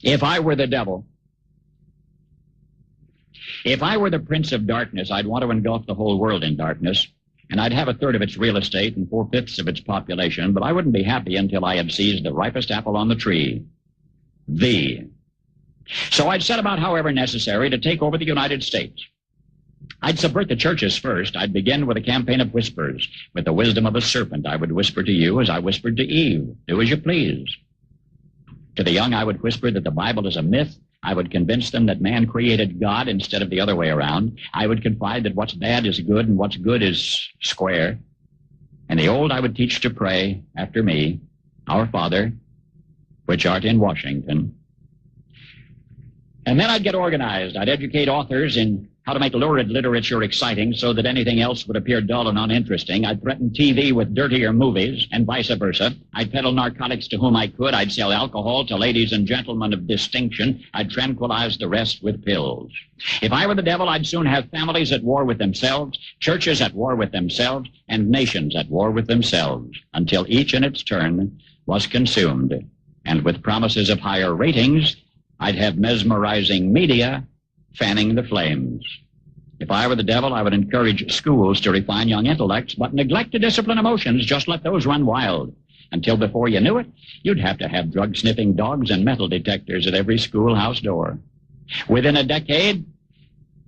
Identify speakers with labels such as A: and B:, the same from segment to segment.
A: If I were the devil, if I were the prince of darkness, I'd want to engulf the whole world in darkness, and I'd have a third of its real estate and 4/5 of its population, but I wouldn't be happy until I had seized the ripest apple on the tree. So I'd set about, however necessary, to take over the United States. I'd subvert the churches first. I'd begin with a campaign of whispers. With the wisdom of a serpent, I would whisper to you as I whispered to Eve, do as you please. To the young, I would whisper that the Bible is a myth. I would convince them that man created God instead of the other way around. I would confide that what's bad is good and what's good is square. And the old I would teach to pray after me, Our Father, which art in Washington. And then I'd get organized. I'd educate authors in how to make lurid literature exciting so that anything else would appear dull and uninteresting. I'd threaten TV with dirtier movies and vice versa. I'd peddle narcotics to whom I could. I'd sell alcohol to ladies and gentlemen of distinction. I'd tranquilize the rest with pills. If I were the devil, I'd soon have families at war with themselves, churches at war with themselves, and nations at war with themselves, until each in its turn was consumed. And with promises of higher ratings, I'd have mesmerizing media fanning the flames. If I were the devil, I would encourage schools to refine young intellects, but neglect to discipline emotions. Just let those run wild. Until before you knew it, you'd have to have drug-sniffing dogs and metal detectors at every schoolhouse door. Within a decade,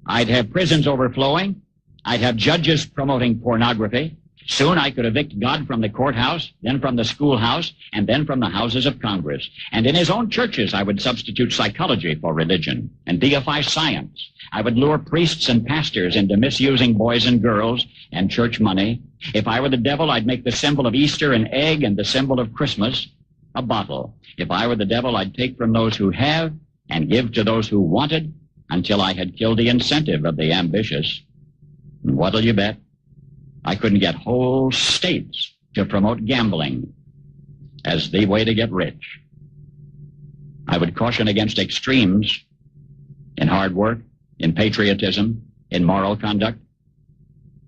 A: I'd have prisons overflowing. I'd have judges promoting pornography. Soon I could evict God from the courthouse, then from the schoolhouse, and then from the houses of Congress. And in his own churches, I would substitute psychology for religion and deify science. I would lure priests and pastors into misusing boys and girls and church money. If I were the devil, I'd make the symbol of Easter an egg and the symbol of Christmas a bottle. If I were the devil, I'd take from those who have and give to those who wanted until I had killed the incentive of the ambitious. And what'll you bet? I couldn't get whole states to promote gambling as the way to get rich. I would caution against extremes in hard work, in patriotism, in moral conduct.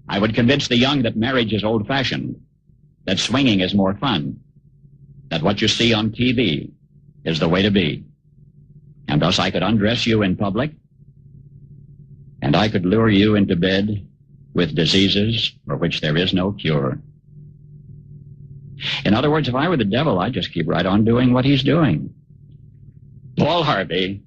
A: I would convince the young that marriage is old-fashioned, that swinging is more fun, that what you see on TV is the way to be. And thus I could undress you in public, and I could lure you into bed with diseases for which there is no cure. In other words, if I were the devil, I'd just keep right on doing what he's doing. Paul Harvey,